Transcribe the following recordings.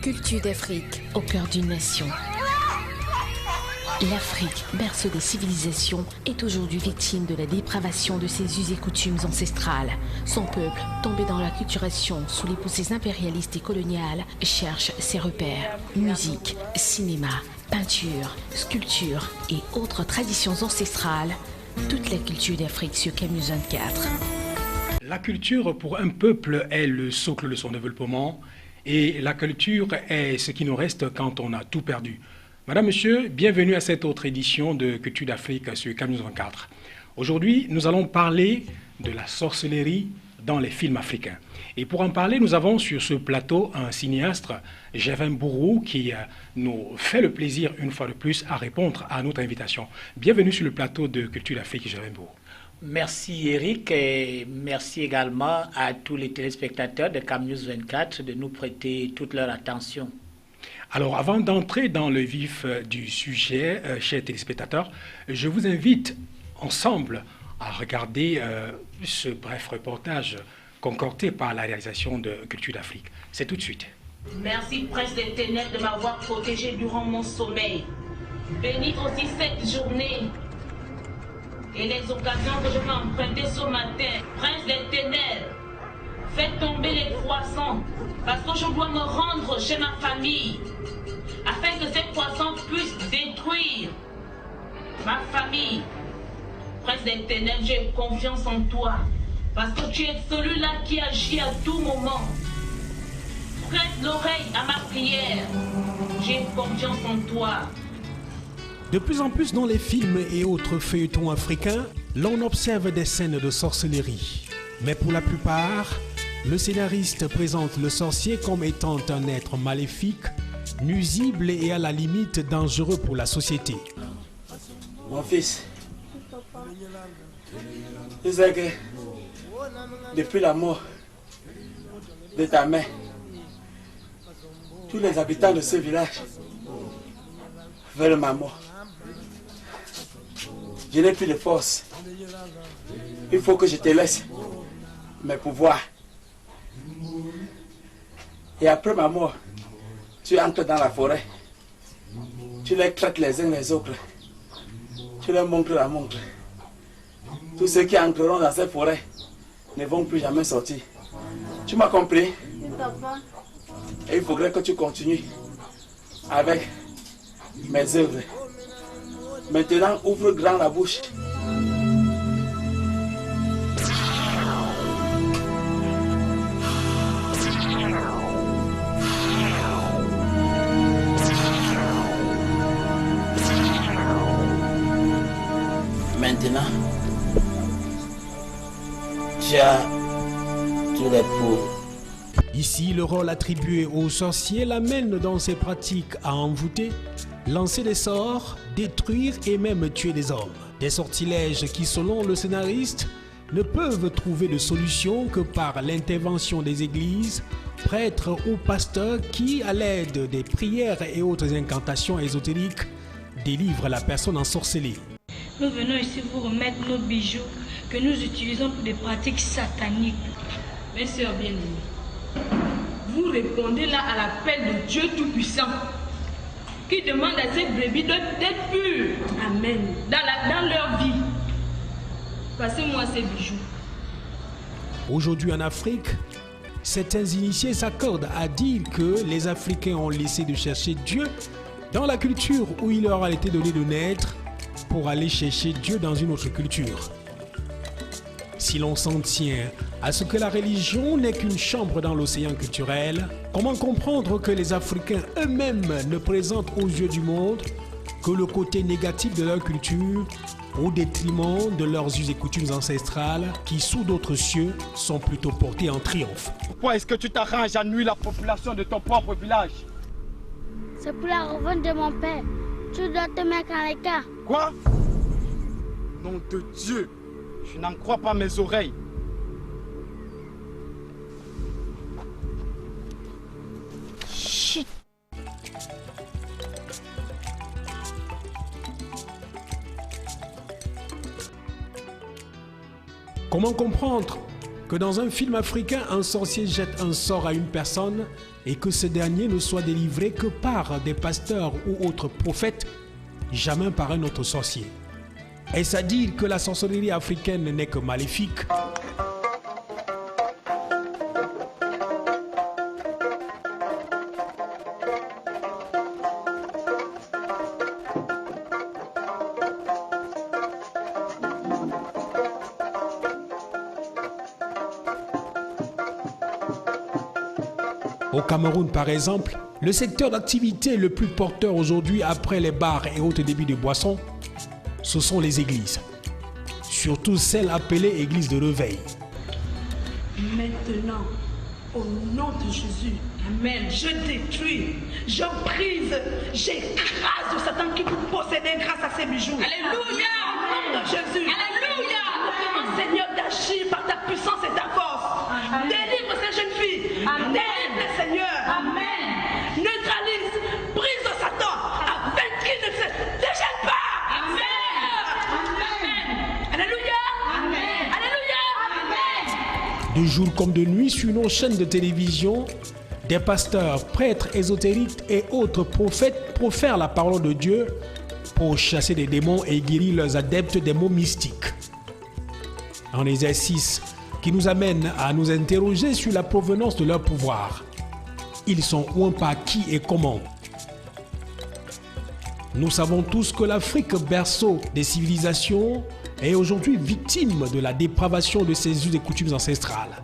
Culture d'Afrique au cœur d'une nation. L'Afrique, berceau des civilisations, est aujourd'hui victime de la dépravation de ses us et coutumes ancestrales. Son peuple, tombé dans l'acculturation sous les poussées impérialistes et coloniales, cherche ses repères. Musique, cinéma, peinture, sculpture et autres traditions ancestrales. Toute la culture d'Afrique sur Camus 24. La culture pour un peuple est le socle de son développement et la culture est ce qui nous reste quand on a tout perdu. Madame, Monsieur, bienvenue à cette autre édition de Culture d'Afrique sur Camus 24. Aujourd'hui, nous allons parler de la sorcellerie dans les films africains. Et pour en parler, nous avons sur ce plateau un cinéaste, Gervin Bourou, qui nous fait le plaisir, une fois de plus, à répondre à notre invitation. Bienvenue sur le plateau de Culture d'Afrique, Gervin Bourou. Merci Eric et merci également à tous les téléspectateurs de Camus 24 de nous prêter toute leur attention. Alors, avant d'entrer dans le vif du sujet, chers téléspectateurs, je vous invite ensemble à regarder ce bref reportage concocté par la réalisation de Culture d'Afrique. C'est tout de suite. Merci, Prince des Ténèbres, de m'avoir protégé durant mon sommeil. Bénis aussi cette journée et les occasions que je vais emprunter ce matin. Prince des Ténèbres, fais tomber les poissons, parce que je dois me rendre chez ma famille, afin que ces poissons puissent détruire ma famille. Prince des Ténèbres, j'ai confiance en toi, parce que tu es celui-là qui agit à tout moment. Prête l'oreille à ma prière, j'ai confiance en toi. De plus en plus dans les films et autres feuilletons africains, l'on observe des scènes de sorcellerie. Mais pour la plupart, le scénariste présente le sorcier comme étant un être maléfique, nuisible et à la limite dangereux pour la société. Mon fils, tu sais que depuis la mort de ta mère, tous les habitants de ce village veulent ma mort. Je n'ai plus de force. Il faut que je te laisse mes pouvoirs. Et après ma mort, tu entres dans la forêt. Tu les traites les uns les autres. Tu leur montres la montre. Tous ceux qui entreront dans cette forêt ne vont plus jamais sortir. Tu m'as compris? Oui, papa. Et il faudrait que tu continues avec mes œuvres. Maintenant, ouvre grand la bouche. Maintenant, tu as tous les pauvres. Ici, le rôle attribué aux sorciers l'amène dans ses pratiques à envoûter, lancer des sorts, détruire et même tuer des hommes. Des sortilèges qui, selon le scénariste, ne peuvent trouver de solution que par l'intervention des églises, prêtres ou pasteurs qui, à l'aide des prières et autres incantations ésotériques, délivrent la personne ensorcelée. Nous venons ici vous remettre nos bijoux que nous utilisons pour des pratiques sataniques. Mes sœurs bien-aimées, vous répondez là à l'appel de Dieu Tout-Puissant qui demande à ces brebis d'être pures. Amen. Dans leur vie. Passez-moi ces bijoux. Aujourd'hui en Afrique, certains initiés s'accordent à dire que les Africains ont laissé de chercher Dieu dans la culture où il leur a été donné de naître pour aller chercher Dieu dans une autre culture. Si l'on s'en tient à ce que la religion n'est qu'une chambre dans l'océan culturel, comment comprendre que les Africains eux-mêmes ne présentent aux yeux du monde que le côté négatif de leur culture au détriment de leurs us et coutumes ancestrales qui, sous d'autres cieux, sont plutôt portés en triomphe? Pourquoi est-ce que tu t'arranges à nuire la population de ton propre village? C'est pour la revanche de mon père. Tu dois te mettre en l'écart. Quoi? Nom de Dieu, je n'en crois pas mes oreilles. Chut! Comment comprendre que dans un film africain, un sorcier jette un sort à une personne et que ce dernier ne soit délivré que par des pasteurs ou autres prophètes, jamais par un autre sorcier. Est-ce à dire que la sorcellerie africaine n'est que maléfique? Au Cameroun, par exemple, le secteur d'activité le plus porteur aujourd'hui après les bars et autres débits de boissons, ce sont les églises. Surtout celles appelées églises de réveil. Maintenant, au nom de Jésus, Amen, je détruis, je brise, j'écrase Satan qui vous possédait grâce à ces bijoux. Alléluia! Au nom de Jésus. Alléluia! Demande Seigneur d'agir par ta puissance et ta force. Amen. Délivre ces jeunes filles. Amen. Délivre Seigneur. Amen. Neutralise, brise Satan afin qu'il ne se déchaîne pas. Amen. Amen. Alléluia. Amen. Alléluia. Amen. De jour comme de nuit, sur nos chaînes de télévision, des pasteurs, prêtres, ésotériques et autres prophètes profèrent la parole de Dieu pour chasser des démons et guérir leurs adeptes des maux mystiques. Un exercice qui nous amène à nous interroger sur la provenance de leur pouvoir. Ils sont où, par qui et comment? Nous savons tous que l'Afrique, berceau des civilisations, est aujourd'hui victime de la dépravation de ses us et coutumes ancestrales.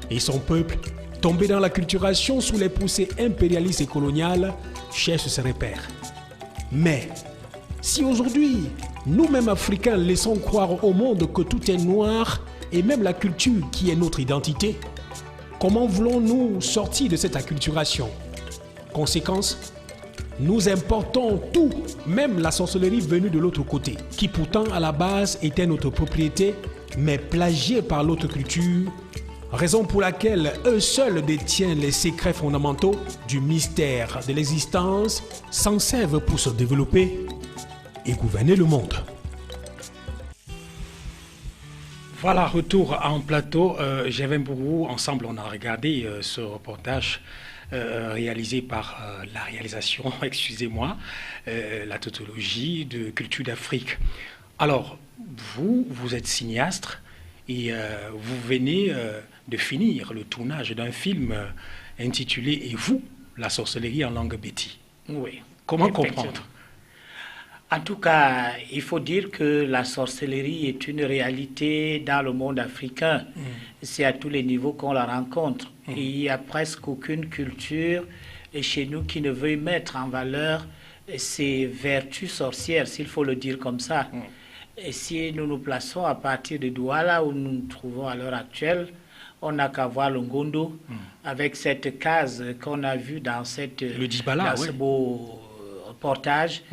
Et son peuple, tombé dans l'acculturation sous les poussées impérialistes et coloniales, cherche ses repères. Mais, si aujourd'hui, nous-mêmes Africains laissons croire au monde que tout est noir et même la culture qui est notre identité, comment voulons-nous sortir de cette acculturation? Conséquence, nous importons tout, même la sorcellerie venue de l'autre côté, qui pourtant à la base était notre propriété, mais plagiée par l'autre culture, raison pour laquelle eux seuls détiennent les secrets fondamentaux du mystère de l'existence, s'en servent pour se développer et gouverner le monde. Voilà, retour en plateau. J'avais pour vous, ensemble, on a regardé ce reportage réalisé par la réalisation, excusez-moi, la tautologie de Culture d'Afrique. Alors, vous êtes cinéaste et vous venez de finir le tournage d'un film intitulé « Et vous, la sorcellerie en langue béti ». Oui. Comment comprendre? En tout cas, il faut dire que la sorcellerie est une réalité dans le monde africain. C'est à tous les niveaux qu'on la rencontre. Et il n'y a presque aucune culture chez nous qui ne veuille mettre en valeur ces vertus sorcières, s'il faut le dire comme ça. Et si nous nous plaçons à partir de Douala, où nous nous trouvons à l'heure actuelle, on n'a qu'à voir le Ngondo, avec cette case qu'on a vue dans ce beau reportage,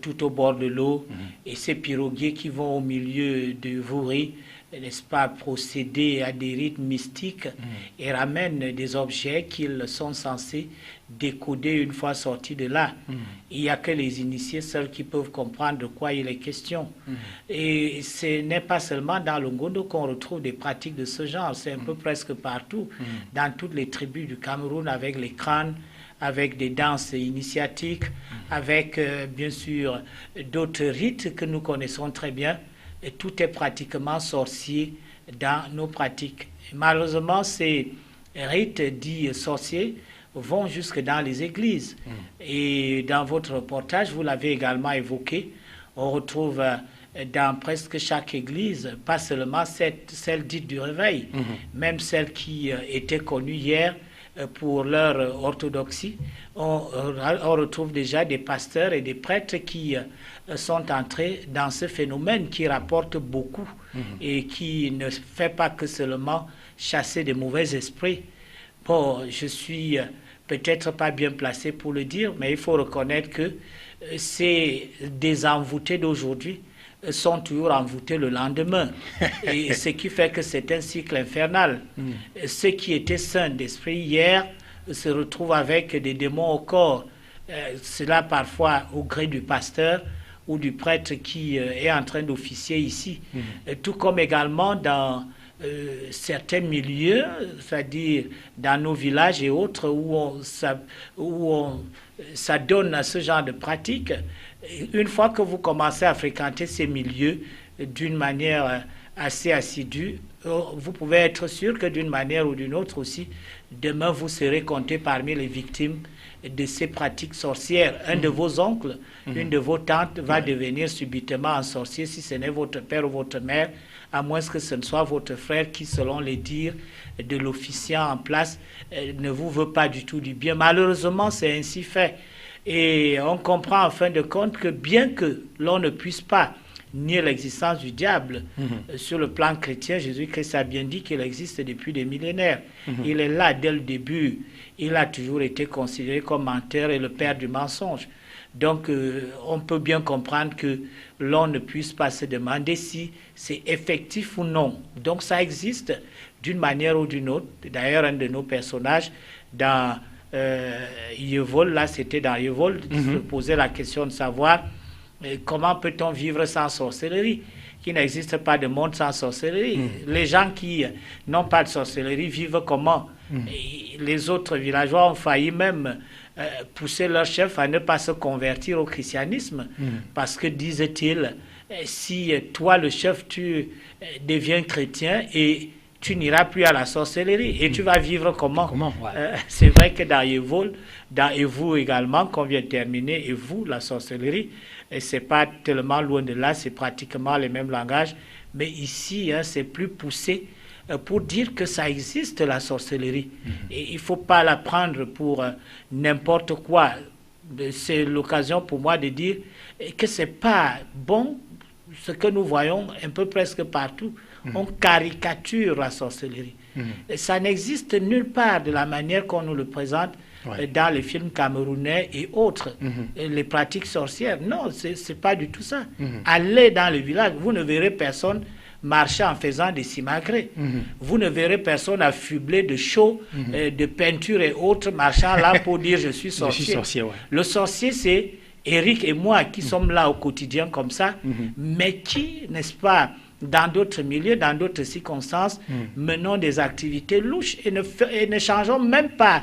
tout au bord de l'eau, et ces piroguiers qui vont au milieu de Vouri, n'est-ce pas, procéder à des rites mystiques et ramènent des objets qu'ils sont censés décoder une fois sortis de là. Il n'y a que les initiés seuls qui peuvent comprendre de quoi il est question. Et ce n'est pas seulement dans le Ngondo qu'on retrouve des pratiques de ce genre, c'est un peu presque partout, dans toutes les tribus du Cameroun, avec les crânes, avec des danses initiatiques, avec bien sûr d'autres rites que nous connaissons très bien. Et tout est pratiquement sorcier dans nos pratiques. Et malheureusement, ces rites dits sorciers vont jusque dans les églises. Et dans votre reportage, vous l'avez également évoqué, on retrouve dans presque chaque église, pas seulement celle dite du réveil, même celle qui était connue hier pour leur orthodoxie, on retrouve déjà des pasteurs et des prêtres qui sont entrés dans ce phénomène qui rapporte beaucoup et qui ne fait pas que seulement chasser des mauvais esprits. Bon, je suis peut-être pas bien placé pour le dire, mais il faut reconnaître que ces désenvoûtés d'aujourd'hui sont toujours envoûtés le lendemain. Et ce qui fait que c'est un cycle infernal. Ceux qui étaient sains d'esprit hier se retrouvent avec des démons au corps. Cela parfois au gré du pasteur ou du prêtre qui est en train d'officier ici. Tout comme également dans certains milieux, c'est-à-dire dans nos villages et autres, où ça donne à ce genre de pratique. Une fois que vous commencez à fréquenter ces milieux d'une manière assez assidue, vous pouvez être sûr que d'une manière ou d'une autre aussi, demain vous serez compté parmi les victimes de ces pratiques sorcières. Un de vos oncles, une de vos tantes va devenir subitement un sorcier si ce n'est votre père ou votre mère, à moins que ce ne soit votre frère qui, selon les dires de l'officiant en place, ne vous veut pas du tout du bien. Malheureusement, c'est ainsi fait. Et on comprend en fin de compte que bien que l'on ne puisse pas nier l'existence du diable, sur le plan chrétien, Jésus-Christ a bien dit qu'il existe depuis des millénaires. Il est là dès le début. Il a toujours été considéré comme menteur et le père du mensonge. Donc, on peut bien comprendre que l'on ne puisse pas se demander si c'est effectif ou non. Donc, ça existe d'une manière ou d'une autre. D'ailleurs, un de nos personnages dans Yevol, là, c'était dans Yevol, se posait la question de savoir comment peut-on vivre sans sorcellerie, qu'il n'existe pas de monde sans sorcellerie. Les gens qui n'ont pas de sorcellerie vivent comment? Et les autres villageois ont failli même pousser leur chef à ne pas se convertir au christianisme, parce que, disait-il, si toi, le chef, tu deviens chrétien et tu n'iras plus à la sorcellerie, et tu vas vivre comment? C'est vrai que dans Yevol, dans Evu également, qu'on vient de terminer, Evu, la sorcellerie, et c'est pas tellement loin de là, c'est pratiquement les mêmes langages, mais ici, c'est plus poussé pour dire que ça existe, la sorcellerie. Et il ne faut pas la prendre pour n'importe quoi. C'est l'occasion pour moi de dire que ce n'est pas bon, ce que nous voyons un peu presque partout. On caricature la sorcellerie. Et ça n'existe nulle part de la manière qu'on nous le présente dans les films camerounais et autres, les pratiques sorcières. Non, ce n'est pas du tout ça. Allez dans le village, vous ne verrez personne marcher en faisant des simagrées. Vous ne verrez personne affublé de chaux, de peinture et autres, marchant là pour dire je suis sorcier. Je suis sorcier, Le sorcier, c'est Eric et moi qui sommes là au quotidien comme ça, mais qui, n'est-ce pas, dans d'autres milieux, dans d'autres circonstances, menons des activités louches et ne changeons même pas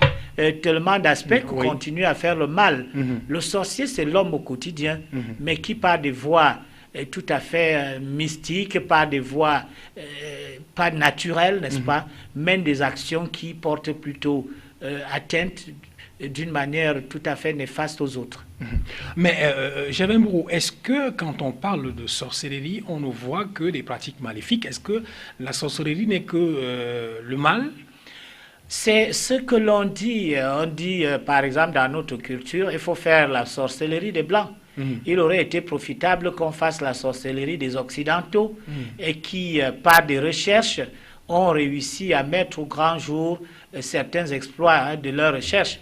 tellement d'aspects qu'on continue à faire le mal. Le sorcier, c'est l'homme au quotidien, mais qui, par des voies tout à fait mystiques, par des voies pas naturelles, n'est-ce pas, mène des actions qui portent plutôt atteinte d'une manière tout à fait néfaste aux autres. Mais Javembrou, est-ce que quand on parle de sorcellerie, on ne voit que des pratiques maléfiques? Est-ce que la sorcellerie n'est que le mal? C'est ce que l'on dit. On dit, par exemple, dans notre culture, il faut faire la sorcellerie des Blancs. Il aurait été profitable qu'on fasse la sorcellerie des Occidentaux et qui, par des recherches, ont réussi à mettre au grand jour certains exploits de leurs recherches.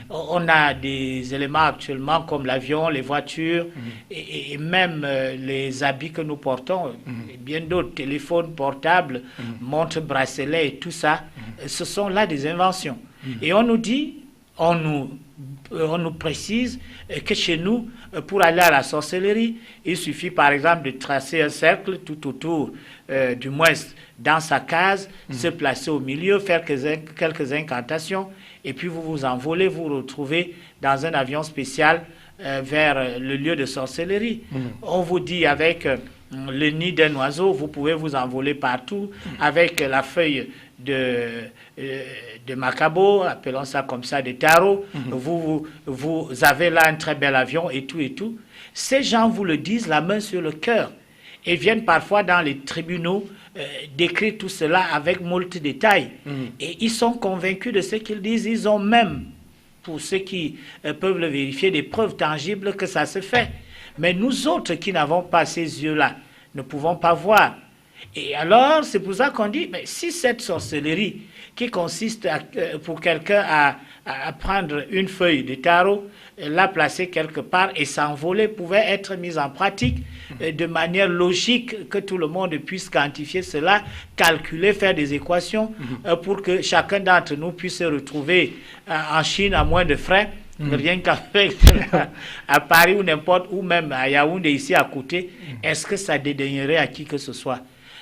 On a des éléments actuellement comme l'avion, les voitures et même les habits que nous portons, et bien d'autres, téléphones portables, montres, bracelets et tout ça, ce sont là des inventions. Et on nous dit, on nous précise que chez nous, pour aller à la sorcellerie, il suffit par exemple de tracer un cercle tout autour, du moins dans sa case, se placer au milieu, faire quelques incantations, et puis vous vous envolez, vous vous retrouvez dans un avion spécial vers le lieu de sorcellerie. On vous dit avec le nid d'un oiseau, vous pouvez vous envoler partout, avec la feuille de Macabo, appelons ça comme ça, de tarot, vous avez là un très bel avion et tout et tout. Ces gens vous le disent la main sur le cœur et viennent parfois dans les tribunaux décrire tout cela avec moult détails. Et ils sont convaincus de ce qu'ils disent. Ils ont même, pour ceux qui peuvent le vérifier, des preuves tangibles que ça se fait. Mais nous autres qui n'avons pas ces yeux-là, ne pouvons pas voir. Et alors, c'est pour ça qu'on dit, mais si cette sorcellerie qui consiste pour quelqu'un à prendre une feuille de tarot, la placer quelque part et s'envoler pouvait être mise en pratique de manière logique, que tout le monde puisse quantifier cela, calculer, faire des équations pour que chacun d'entre nous puisse se retrouver en Chine à moins de frais, rien qu'avec à Paris ou n'importe où, même à Yaoundé ici à côté, est-ce que ça dédaignerait à qui que ce soit?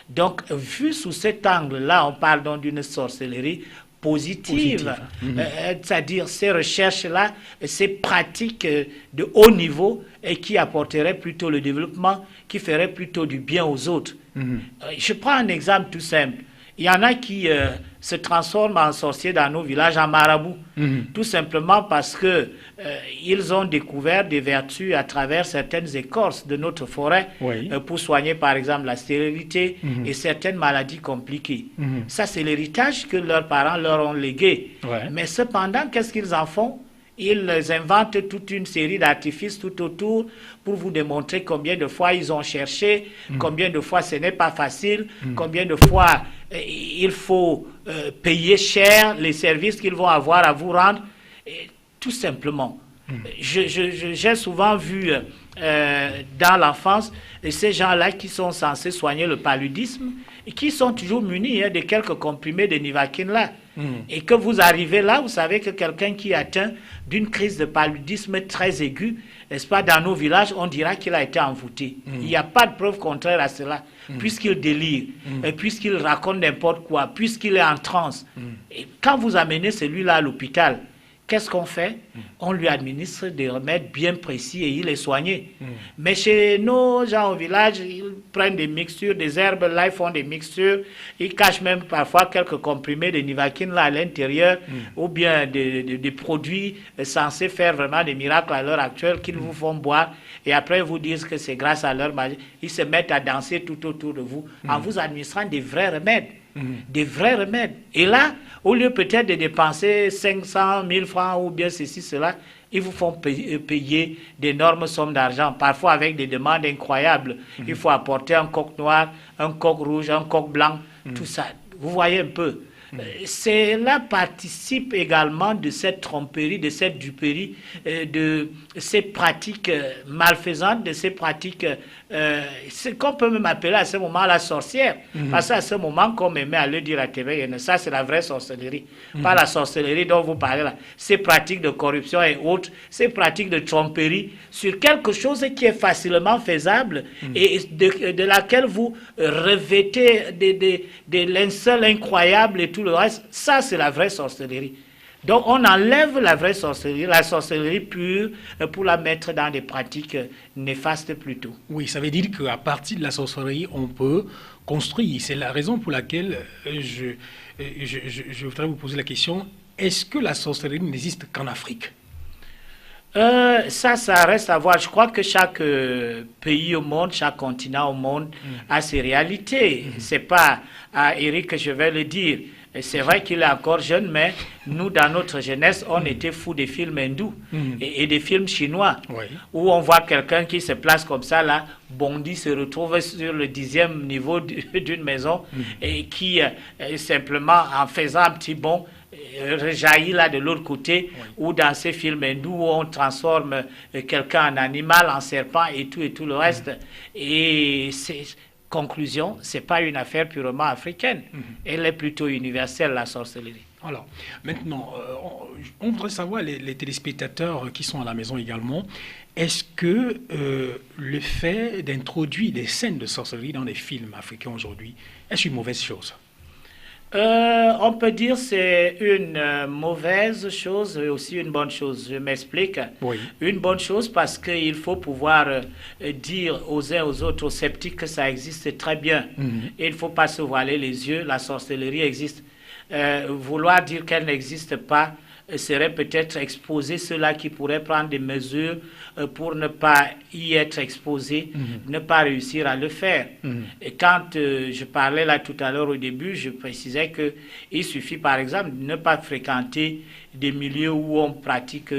Donc, vu sous cet angle-là, on parle donc d'une sorcellerie positive. C'est-à-dire ces recherches-là, ces pratiques de haut niveau et qui apporteraient plutôt le développement, qui feraient plutôt du bien aux autres. Je prends un exemple tout simple. Il y en a qui se transforment en sorciers dans nos villages, en marabouts, tout simplement parce que ils ont découvert des vertus à travers certaines écorces de notre forêt pour soigner par exemple la stérilité et certaines maladies compliquées. Ça, c'est l'héritage que leurs parents leur ont légué. Mais cependant, qu'est-ce qu'ils en font? Ils inventent toute une série d'artifices tout autour pour vous démontrer combien de fois ils ont cherché, combien de fois ce n'est pas facile, combien de fois il faut payer cher les services qu'ils vont avoir à vous rendre, et tout simplement. J'ai souvent vu dans l'enfance ces gens-là qui sont censés soigner le paludisme et qui sont toujours munis de quelques comprimés de Nivaquine là. Et que vous arrivez là, vous savez que quelqu'un qui est atteint d'une crise de paludisme très aiguë, n'est-ce pas, dans nos villages, on dira qu'il a été envoûté. Il n'y a pas de preuve contraire à cela, puisqu'il délire, puisqu'il raconte n'importe quoi, puisqu'il est en transe. Et quand vous amenez celui-là à l'hôpital, qu'est-ce qu'on fait? On lui administre des remèdes bien précis et il est soigné. Mais chez nos gens au village, ils prennent des mixtures, des herbes, là ils font des mixtures, ils cachent même parfois quelques comprimés de Nivaquine là à l'intérieur, ou bien des produits censés faire vraiment des miracles à l'heure actuelle qu'ils vous font boire, et après ils vous disent que c'est grâce à leur magie. Ils se mettent à danser tout autour de vous en vous administrant des vrais remèdes. Des vrais remèdes. Et là, au lieu peut-être de dépenser 500 000 francs ou bien ceci, cela, ils vous font payer d'énormes sommes d'argent, parfois avec des demandes incroyables. Il faut apporter un coq noir, un coq rouge, un coq blanc, tout ça. Vous voyez un peu. Cela participe également de cette tromperie, de cette duperie, de ces pratiques malfaisantes, de ces pratiques, ce qu'on peut même appeler à ce moment la sorcière. Parce qu'à ce moment, comme aimait à le dire à TV, ça c'est la vraie sorcellerie. Pas la sorcellerie dont vous parlez là. Ces pratiques de corruption et autres, ces pratiques de tromperie sur quelque chose qui est facilement faisable et de laquelle vous revêtez des linceuls incroyables et tout le reste. Ça, c'est la vraie sorcellerie. Donc, on enlève la vraie sorcellerie, la sorcellerie pure, pour la mettre dans des pratiques néfastes plutôt. Oui, ça veut dire qu'à partir de la sorcellerie, on peut construire. C'est la raison pour laquelle je voudrais vous poser la question, est-ce que la sorcellerie n'existe qu'en Afrique? Ça reste à voir. Je crois que chaque pays au monde, chaque continent au monde a ses réalités. C'est pas à Eric que je vais le dire. C'est vrai qu'il est encore jeune, mais nous, dans notre jeunesse, on était fous des films hindous et des films chinois, où on voit quelqu'un qui se place comme ça, là, bondit, se retrouve sur le 10e niveau d'une maison et qui, simplement, en faisant un petit bond, rejaillit là de l'autre côté, ou dans ces films hindous où on transforme quelqu'un en animal, en serpent et tout le reste. Et c'est... Conclusion, ce n'est pas une affaire purement africaine. Elle est plutôt universelle, la sorcellerie. Alors, maintenant, on voudrait savoir, les téléspectateurs qui sont à la maison également, est-ce que le fait d'introduire des scènes de sorcellerie dans les films africains aujourd'hui, est-ce une mauvaise chose? On peut dire que c'est une mauvaise chose et aussi une bonne chose. Je m'explique. Une bonne chose parce qu'il faut pouvoir dire aux uns aux autres, aux sceptiques, que ça existe très bien. Et il ne faut pas se voiler les yeux, la sorcellerie existe. Vouloir dire qu'elle n'existe pas serait peut-être exposer ceux-là qui pourraient prendre des mesures pour ne pas y être exposés, ne pas réussir à le faire. Et quand je parlais là tout à l'heure au début, je précisais qu'il suffit par exemple de ne pas fréquenter des milieux où on pratique,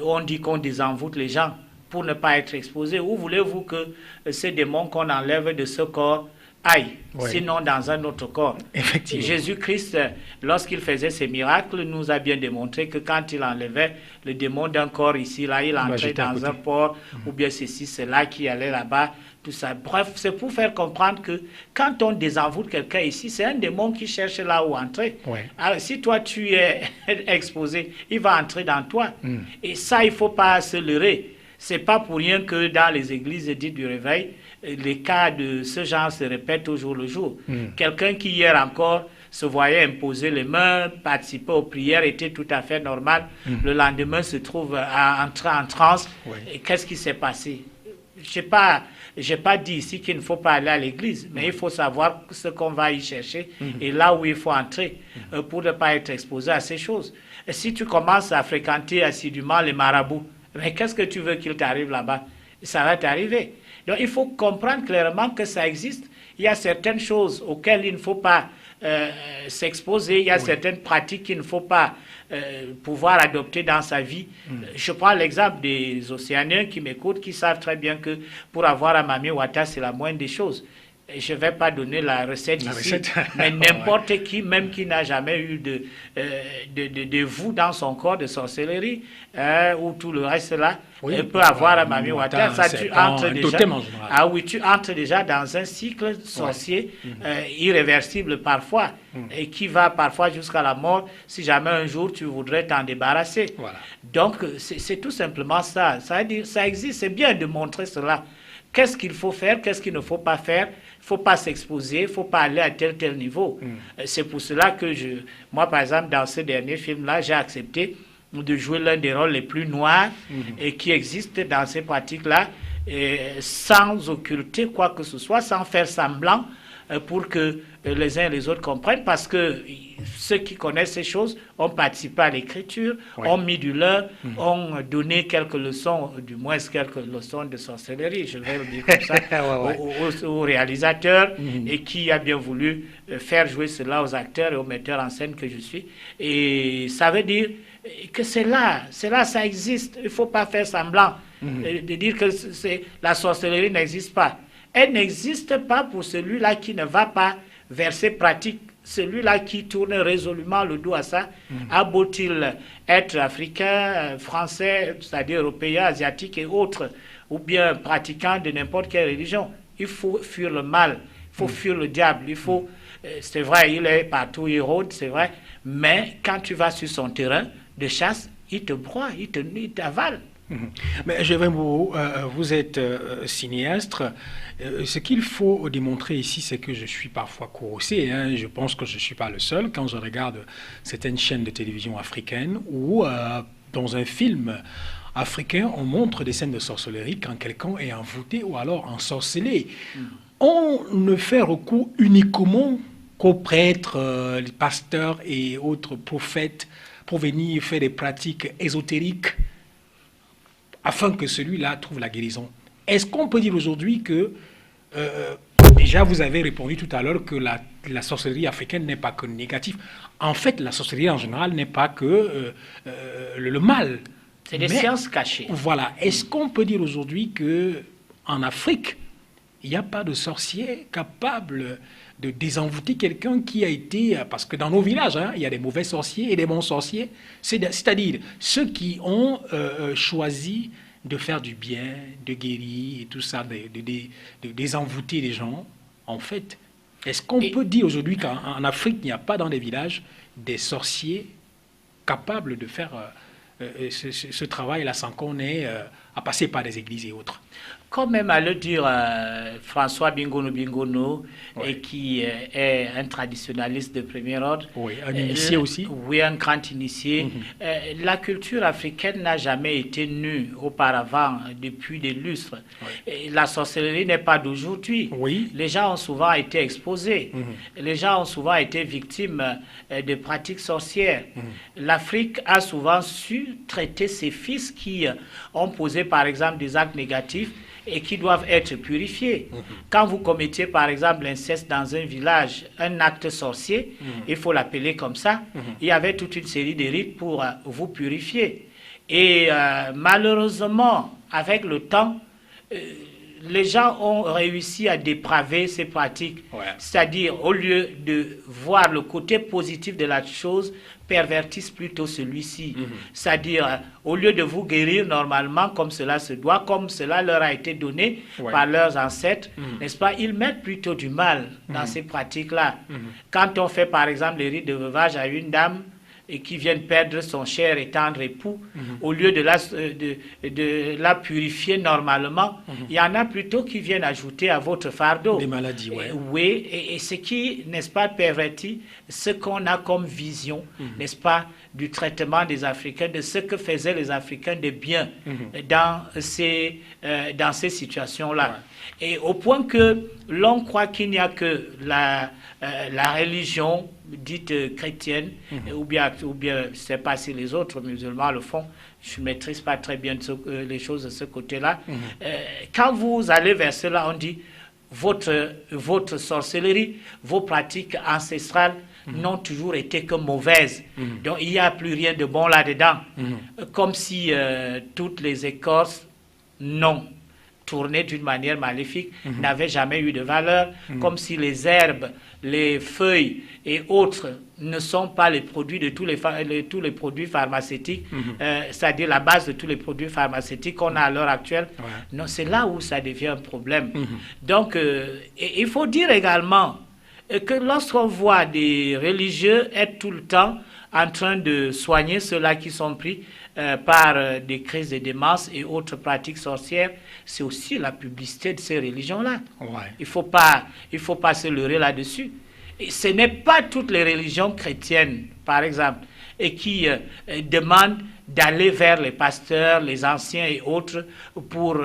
on dit qu'on désenvoûte les gens pour ne pas être exposé. Où voulez-vous que ces démons qu'on enlève de ce corps aille, sinon dans un autre corps? Jésus-Christ, lorsqu'il faisait ses miracles, nous a bien démontré que quand il enlevait le démon d'un corps ici, là, il entrait dans un port, ou bien ceci, cela qui allait là-bas, tout ça. Bref, c'est pour faire comprendre que quand on désenvoûte quelqu'un ici, c'est un démon qui cherche là où entrer. Alors, si toi, tu es exposé, il va entrer dans toi. Et ça, il ne faut pas se leurrer. C'est pas pour rien que dans les églises dites du réveil, les cas de ce genre se répètent au jour le jour. Quelqu'un qui hier encore se voyait imposer les mains, participer aux prières, était tout à fait normal. Le lendemain se trouve entrer en transe. Et qu'est-ce qui s'est passé? Je n'ai pas dit ici qu'il ne faut pas aller à l'église, mais il faut savoir ce qu'on va y chercher et là où il faut entrer pour ne pas être exposé à ces choses. Et si tu commences à fréquenter assidûment les marabouts, mais qu'est-ce que tu veux qu'il t'arrive là-bas? Ça va t'arriver. Donc il faut comprendre clairement que ça existe. Il y a certaines choses auxquelles il ne faut pas s'exposer, il y a certaines pratiques qu'il ne faut pas pouvoir adopter dans sa vie. Je prends l'exemple des Océaniens qui m'écoutent, qui savent très bien que pour avoir un Mami Wata, c'est la moindre des choses. Et je ne vais pas donner la recette ici, mais n'importe qui, même qui n'a jamais eu de vous dans son corps de sorcellerie, ou tout le reste là, peut avoir un Mami Wata. Ça, tu entres déjà, tu entres déjà dans un cycle sorcier irréversible parfois, et qui va parfois jusqu'à la mort, si jamais un jour tu voudrais t'en débarrasser. Donc, c'est tout simplement ça. Ça veut dire, ça existe, c'est bien de montrer cela. Qu'est-ce qu'il faut faire, qu'est-ce qu'il ne faut pas faire? Il ne faut pas s'exposer, il ne faut pas aller à tel niveau. C'est pour cela que moi, par exemple, dans ce dernier film-là, j'ai accepté de jouer l'un des rôles les plus noirs et qui existent dans ces pratiques-là, sans occulter quoi que ce soit, sans faire semblant, pour que les uns et les autres comprennent, parce que ceux qui connaissent ces choses ont participé à l'écriture, ont mis du leur, ont donné quelques leçons, du moins quelques leçons de sorcellerie, je vais le dire comme ça, aux réalisateurs, et qui a bien voulu faire jouer cela aux acteurs et aux metteurs en scène que je suis. Et ça veut dire que c'est là, ça existe. Il ne faut pas faire semblant de dire que la sorcellerie n'existe pas. Elle n'existe pas pour celui-là qui ne va pas vers ses pratiques, celui-là qui tourne résolument le dos à ça, a beau-il être africain, français, c'est-à-dire européen, asiatique et autres, ou bien pratiquant de n'importe quelle religion. Il faut fuir le mal, il faut fuir le diable, il faut... c'est vrai, il est partout, il rôde, c'est vrai, mais quand tu vas sur son terrain de chasse, il te broie, il t'avale. Mais vous êtes cinéaste. Ce qu'il faut démontrer ici, c'est que je suis parfois courroucé. Je pense que je ne suis pas le seul quand je regarde certaines chaînes de télévision africaines où, dans un film africain, on montre des scènes de sorcellerie quand quelqu'un est envoûté ou alors ensorcelé. On ne fait recours uniquement qu'aux prêtres, les pasteurs et autres prophètes pour venir faire des pratiques ésotériques afin que celui-là trouve la guérison. Est-ce qu'on peut dire aujourd'hui que, déjà vous avez répondu tout à l'heure que la sorcellerie africaine n'est pas que négative. En fait, la sorcellerie en général n'est pas que le mal. C'est des sciences cachées. Voilà. Est-ce qu'on peut dire aujourd'hui qu'en Afrique, il n'y a pas de sorcier capable de désenvoûter quelqu'un qui a été... Parce que dans nos villages, il y a des mauvais sorciers et des bons sorciers. C'est-à-dire ceux qui ont choisi de faire du bien, de guérir et tout ça, de désenvoûter les gens. En fait, est-ce qu'on peut dire aujourd'hui qu'en Afrique, il n'y a pas dans les villages des sorciers capables de faire ce travail-là sans qu'on ait à passer par des églises et autres? Comme même à le dire François Bingono, et qui est un traditionnaliste de premier ordre. Oui, un initié aussi. Oui, un grand initié. La culture africaine n'a jamais été nue auparavant, depuis des lustres. La sorcellerie n'est pas d'aujourd'hui. Les gens ont souvent été exposés. Les gens ont souvent été victimes de pratiques sorcières. L'Afrique a souvent su traiter ses fils qui ont posé par exemple des actes négatifs et qui doivent être purifiés. Quand vous commettiez par exemple l'inceste dans un village, un acte sorcier, il faut l'appeler comme ça, il y avait toute une série de rites pour vous purifier. Et malheureusement, avec le temps, les gens ont réussi à dépraver ces pratiques. C'est-à-dire, au lieu de voir le côté positif de la chose, pervertissent plutôt celui-ci. C'est-à-dire, au lieu de vous guérir normalement comme cela se doit, comme cela leur a été donné par leurs ancêtres, n'est-ce pas, ils mettent plutôt du mal dans ces pratiques-là. Quand on fait par exemple les rites de veuvage à une dame, et qui viennent perdre son cher et tendre époux, au lieu de la purifier normalement, il y en a plutôt qui viennent ajouter à votre fardeau. Des maladies, ouais. Oui, et ce qui, n'est-ce pas, pervertit ce qu'on a comme vision, n'est-ce pas, du traitement des Africains, de ce que faisaient les Africains de bien dans ces situations-là. Ouais. Et au point que l'on croit qu'il n'y a que la religion dite chrétienne, ou bien je ne sais pas si les autres musulmans le font, je ne maîtrise pas très bien les choses de ce côté-là. Quand vous allez vers cela, on dit votre sorcellerie, vos pratiques ancestrales n'ont toujours été que mauvaises. Donc il n'y a plus rien de bon là-dedans. Comme si toutes les écorces non tournées d'une manière maléfique n'avaient jamais eu de valeur, comme si les herbes, les feuilles et autres ne sont pas les produits de tous les produits pharmaceutiques, c'est-à-dire la base de tous les produits pharmaceutiques qu'on a à l'heure actuelle. Ouais. Non, c'est là où ça devient un problème. Donc, il faut dire également que lorsqu'on voit des religieux être tout le temps en train de soigner ceux-là qui sont pris par des crises de démence et autres pratiques sorcières, c'est aussi la publicité de ces religions-là. Ouais. Il faut pas se leurrer là-dessus. Et ce n'est pas toutes les religions chrétiennes, par exemple, et qui demandent d'aller vers les pasteurs, les anciens et autres pour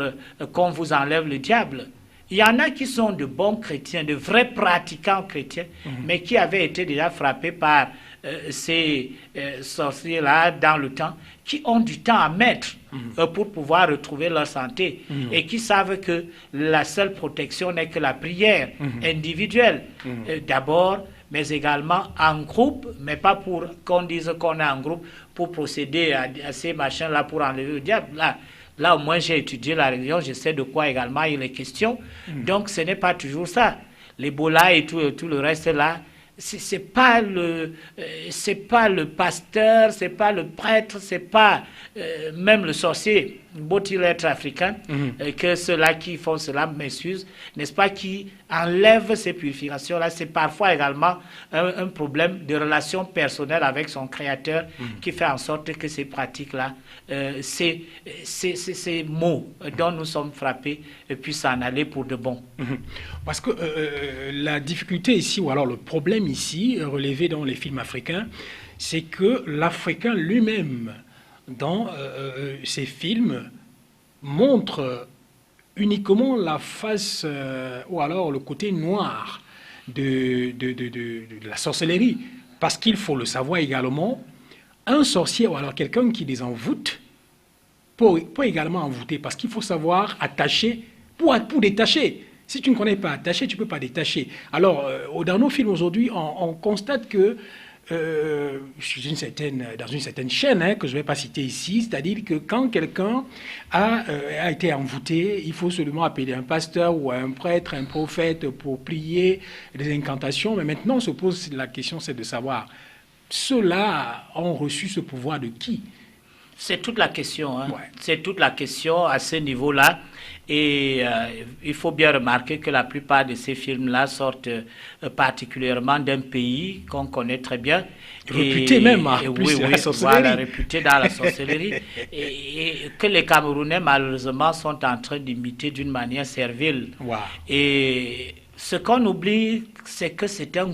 qu'on vous enlève le diable. Il y en a qui sont de bons chrétiens, de vrais pratiquants chrétiens, mais qui avaient été déjà frappés par ces sorciers-là dans le temps, qui ont du temps à mettre pour pouvoir retrouver leur santé et qui savent que la seule protection n'est que la prière individuelle, d'abord, mais également en groupe, mais pas pour qu'on dise qu'on est en groupe pour procéder à ces machins-là pour enlever le diable. Là, au moins, j'ai étudié la religion, je sais de quoi également il est question. Donc, ce n'est pas toujours ça. L'Ebola et tout le reste là, c'est pas le pasteur, c'est pas le prêtre, c'est pas même le sorcier, beau-il être africain, que ceux-là qui font cela m'excusent, n'est-ce pas, qui enlèvent ces purifications-là. C'est parfois également un problème de relation personnelle avec son créateur qui fait en sorte que ces pratiques-là, ces mots dont nous sommes frappés puissent s'en aller pour de bon. Parce que la difficulté ici, ou alors le problème ici, relevé dans les films africains, c'est que l'Africain lui-même, dans ses films, montre uniquement la face, ou alors le côté noir de la sorcellerie. Parce qu'il faut le savoir également, un sorcier, ou alors quelqu'un qui les envoûte, peut également envoûter, parce qu'il faut savoir attacher, pour détacher. Si tu ne connais pas attacher, tu ne peux pas détacher. Alors, dans nos films aujourd'hui, on constate que dans une certaine chaîne, que je ne vais pas citer ici, c'est-à-dire que quand quelqu'un a été envoûté, il faut seulement appeler un pasteur ou un prêtre, un prophète pour prier des incantations. Mais maintenant, on se pose la question, c'est de savoir, ceux-là ont reçu ce pouvoir de qui ? C'est toute la question. Ouais. C'est toute la question à ce niveau-là. Et il faut bien remarquer que la plupart de ces films-là sortent particulièrement d'un pays qu'on connaît très bien. Réputé même, oui, la sorcellerie. Voilà, réputé dans la sorcellerie. et que les Camerounais, malheureusement, sont en train d'imiter d'une manière servile. Wow. Et ce qu'on oublie, c'est que c'est un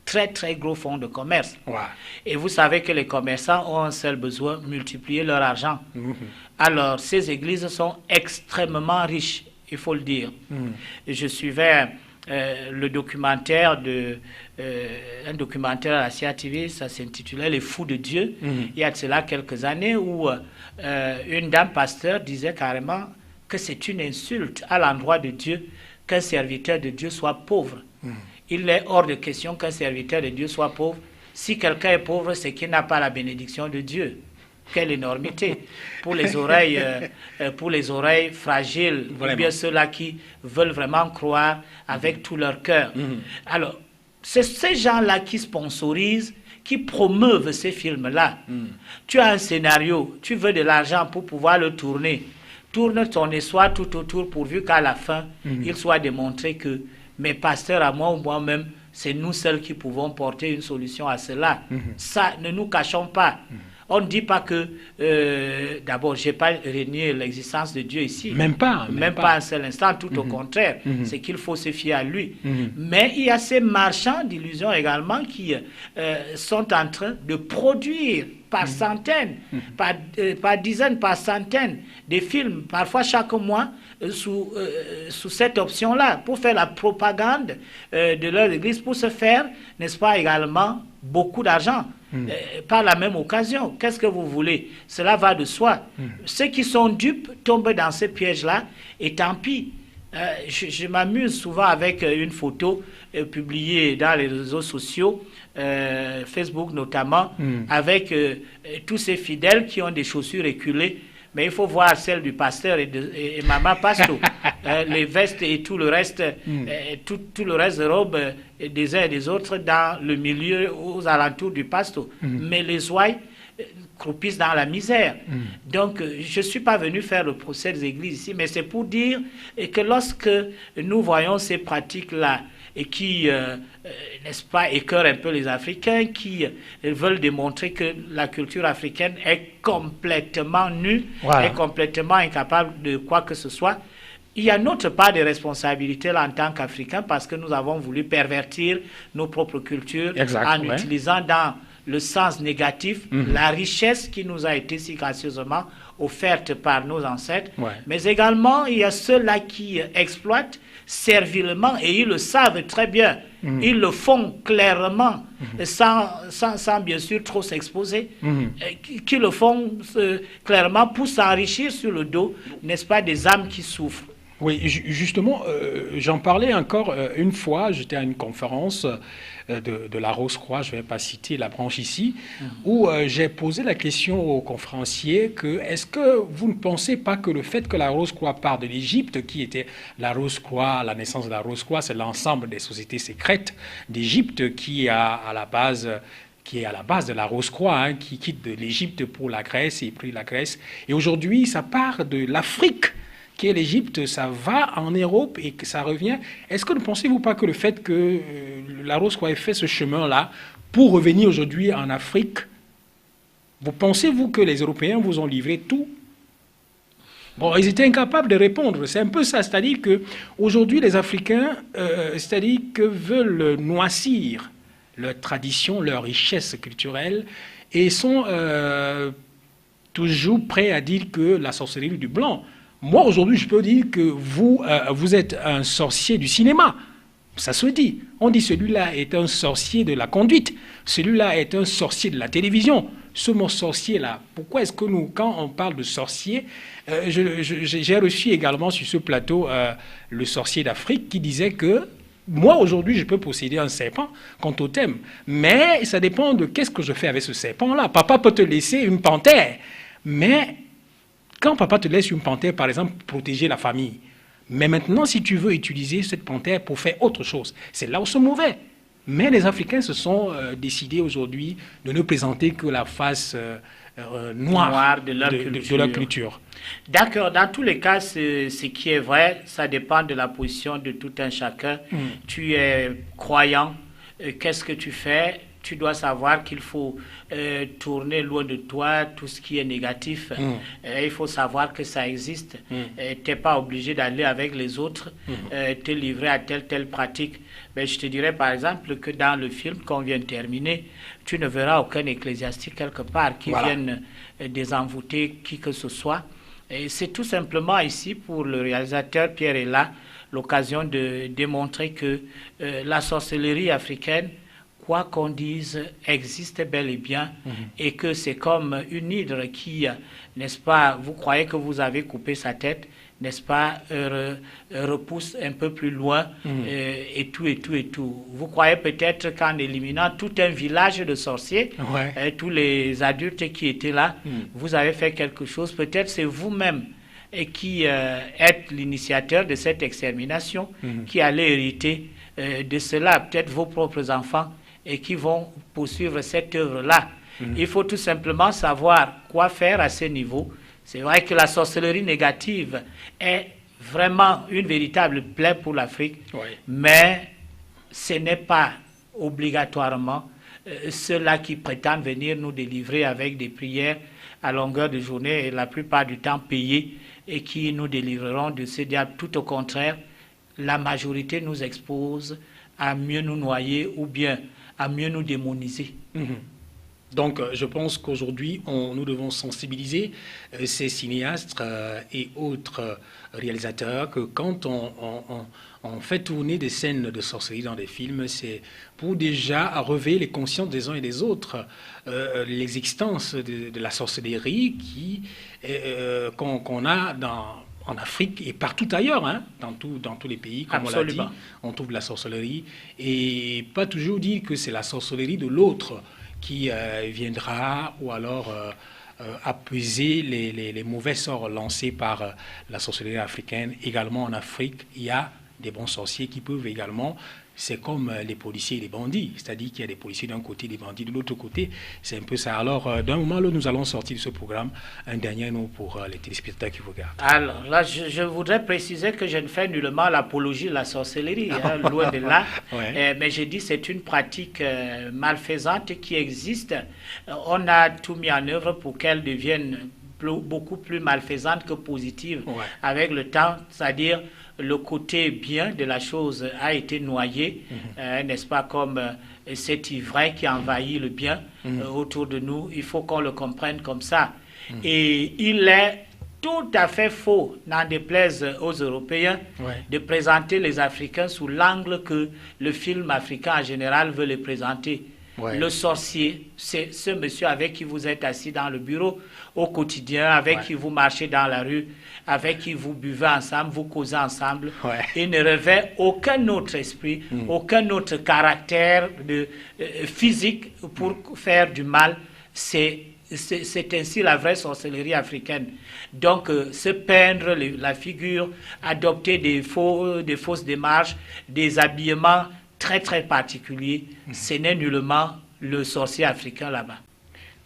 très très gros fonds de commerce. Wow. Et vous savez que les commerçants ont un seul besoin, multiplier leur argent. Alors, ces églises sont extrêmement riches, il faut le dire. Je suivais le documentaire un documentaire à la CATV, ça s'intitulait Les Fous de Dieu, il y a de cela quelques années, où une dame pasteur disait carrément que c'est une insulte à l'endroit de Dieu qu'un serviteur de Dieu soit pauvre. Il est hors de question qu'un serviteur de Dieu soit pauvre. Si quelqu'un est pauvre, c'est qu'il n'a pas la bénédiction de Dieu. Quelle énormité pour les oreilles fragiles, ou bien ceux-là qui veulent vraiment croire avec tout leur cœur. Alors, c'est ces gens-là qui sponsorisent, qui promeuvent ces films-là. Tu as un scénario, tu veux de l'argent pour pouvoir le tourner. Tourne ton histoire tout autour pourvu qu'à la fin, il soit démontré que mes pasteurs à moi ou moi-même c'est nous seuls qui pouvons porter une solution à cela. Ça, ne nous cachons pas. On ne dit pas que, d'abord, je n'ai pas renié l'existence de Dieu ici. Même pas un seul instant, tout au contraire. C'est qu'il faut se fier à lui. Mais il y a ces marchands d'illusions également qui sont en train de produire par centaines, par dizaines, par centaines des films, parfois chaque mois, sous cette option-là, pour faire la propagande de leur église, pour se faire, n'est-ce pas, également beaucoup d'argent. Par la même occasion, qu'est-ce que vous voulez? Cela va de soi. Ceux qui sont dupes tombent dans ces pièges-là, et tant pis. Je m'amuse souvent avec une photo publiée dans les réseaux sociaux, Facebook notamment, avec tous ces fidèles qui ont des chaussures éculées. Mais il faut voir celle du pasteur et Maman Pasto, les vestes et tout le reste, tout le reste de robes des uns et des autres dans le milieu, aux alentours du pasto. Mais les ouailles croupissent dans la misère. Donc, je ne suis pas venu faire le procès des églises ici, mais c'est pour dire que lorsque nous voyons ces pratiques-là, et qui, n'est-ce pas, écœurent un peu les Africains, qui veulent démontrer que la culture africaine est complètement nue, est complètement incapable de quoi que ce soit. Il y a notre part de responsabilité là en tant qu'Africains, parce que nous avons voulu pervertir nos propres cultures en utilisant dans le sens négatif la richesse qui nous a été si gracieusement offerte par nos ancêtres. Mais également, il y a ceux-là qui exploitent servilement, et ils le savent très bien. Ils le font clairement, sans bien sûr trop s'exposer, qui le font clairement pour s'enrichir sur le dos, n'est-ce pas, des âmes qui souffrent. Oui, justement, j'en parlais encore une fois, j'étais à une conférence de la Rose-Croix, je ne vais pas citer la branche ici, où j'ai posé la question aux conférenciers que est-ce que vous ne pensez pas que le fait que la Rose-Croix part de l'Égypte, qui était la Rose-Croix, la naissance de la Rose-Croix, c'est l'ensemble des sociétés secrètes d'Égypte qui est à la base de la Rose-Croix, qui quitte de l'Égypte pour la Grèce et puis la Grèce. Et aujourd'hui, ça part de l'Afrique, qui est l'Égypte, ça va en Europe et que ça revient. Est-ce que ne pensez-vous pas que le fait que la Rose-Croix ait fait ce chemin-là pour revenir aujourd'hui en Afrique, vous pensez-vous que les Européens vous ont livré tout? Bon, ils étaient incapables de répondre. C'est un peu ça, c'est-à-dire qu'aujourd'hui, les Africains, c'est-à-dire que veulent noircir leur tradition, leur richesse culturelle, et sont toujours prêts à dire que la sorcellerie du blanc. Moi, aujourd'hui, je peux dire que vous êtes un sorcier du cinéma. Ça se dit. On dit celui-là est un sorcier de la conduite. Celui-là est un sorcier de la télévision. Ce mot sorcier-là, pourquoi est-ce que nous, quand on parle de sorcier, j'ai reçu également sur ce plateau le sorcier d'Afrique qui disait que moi, aujourd'hui, je peux posséder un serpent comme totem. Mais ça dépend de qu'est-ce que je fais avec ce serpent-là. Papa peut te laisser une panthère, mais quand papa te laisse une panthère, par exemple, pour protéger la famille, mais maintenant, si tu veux utiliser cette panthère pour faire autre chose, c'est là où c'est mauvais. Mais les Africains se sont décidés aujourd'hui de ne présenter que la face noire de leur culture. D'accord, dans tous les cas, ce qui est vrai, ça dépend de la position de tout un chacun. Tu es croyant, qu'est-ce que tu fais? Tu dois savoir qu'il faut tourner loin de toi tout ce qui est négatif. Il faut savoir que ça existe. Tu n'es pas obligé d'aller avec les autres, te livrer à telle pratique. Mais je te dirais par exemple que dans le film qu'on vient de terminer, tu ne verras aucun ecclésiastique quelque part qui vienne désenvoûter qui que ce soit. Et c'est tout simplement ici, pour le réalisateur Pierre est là, l'occasion de démontrer que la sorcellerie africaine, quoi qu'on dise, existe bel et bien, et que c'est comme une hydre qui, n'est-ce pas, vous croyez que vous avez coupé sa tête, n'est-ce pas, repousse un peu plus loin, et tout. Vous croyez peut-être qu'en éliminant tout un village de sorciers, tous les adultes qui étaient là, vous avez fait quelque chose. Peut-être c'est vous-même et qui êtes l'initiateur de cette extermination, qui allez hériter de cela, peut-être vos propres enfants, et qui vont poursuivre cette œuvre-là. Il faut tout simplement savoir quoi faire à ce niveau. C'est vrai que la sorcellerie négative est vraiment une véritable plaie pour l'Afrique, mais ce n'est pas obligatoirement ceux-là qui prétendent venir nous délivrer avec des prières à longueur de journée et la plupart du temps payées et qui nous délivreront de ce diable. Tout au contraire, la majorité nous expose à mieux nous noyer ou bien à mieux nous démoniser. Donc, je pense qu'aujourd'hui, nous devons sensibiliser ces cinéastes et autres réalisateurs que quand on fait tourner des scènes de sorcellerie dans des films, c'est pour déjà réveiller les consciences des uns et des autres, l'existence de la sorcellerie qu'on a en Afrique et partout ailleurs, hein, dans tous les pays, comme Absolument. on l'a dit, on trouve la sorcellerie. Et pas toujours dire que c'est la sorcellerie de l'autre qui viendra ou alors apaiser les mauvais sorts lancés par la sorcellerie africaine. Également en Afrique, il y a des bons sorciers qui peuvent également, c'est comme les policiers et les bandits, c'est-à-dire qu'il y a des policiers d'un côté, des bandits de l'autre côté, c'est un peu ça. Alors, d'un moment à l'autre, nous allons sortir de ce programme. Un dernier mot pour les téléspectateurs qui vous regardent. Alors là, je voudrais préciser que je ne fais nullement l'apologie de la sorcellerie, hein, loin de là. Ouais. Mais je dis que c'est une pratique malfaisante qui existe. On a tout mis en œuvre pour qu'elle devienne beaucoup plus malfaisante que positive avec le temps, c'est-à-dire le côté bien de la chose a été noyé, n'est-ce pas, comme cet ivraie qui envahit le bien autour de nous. Il faut qu'on le comprenne comme ça. Et il est tout à fait faux, n'en déplaise aux Européens, de présenter les Africains sous l'angle que le film africain en général veut les présenter. Le sorcier, c'est ce monsieur avec qui vous êtes assis dans le bureau au quotidien, avec qui vous marchez dans la rue, avec qui vous buvez ensemble, vous causez ensemble. Il ne revêt aucun autre esprit, aucun autre caractère physique pour faire du mal. C'est ainsi la vraie sorcellerie africaine. Donc, se peindre la figure, adopter des fausses démarches, des habillements très très particulier, ce n'est nullement le sorcier africain là-bas.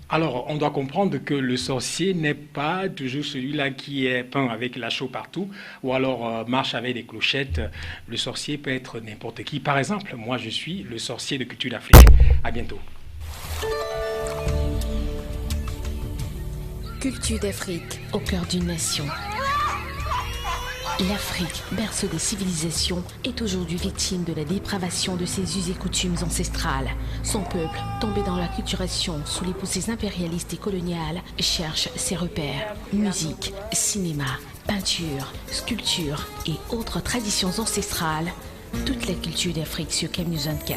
Alors, on doit comprendre que le sorcier n'est pas toujours celui-là qui est peint avec la chaux partout, ou alors marche avec des clochettes. Le sorcier peut être n'importe qui. Par exemple, moi je suis le sorcier de culture d'Afrique. À bientôt. Culture d'Afrique, au cœur d'une nation. L'Afrique, berceau des civilisations, est aujourd'hui victime de la dépravation de ses us et coutumes ancestrales. Son peuple, tombé dans l'acculturation sous les poussées impérialistes et coloniales, cherche ses repères. Musique, cinéma, peinture, sculpture et autres traditions ancestrales. Toute la culture d'Afrique sur Cam News 24.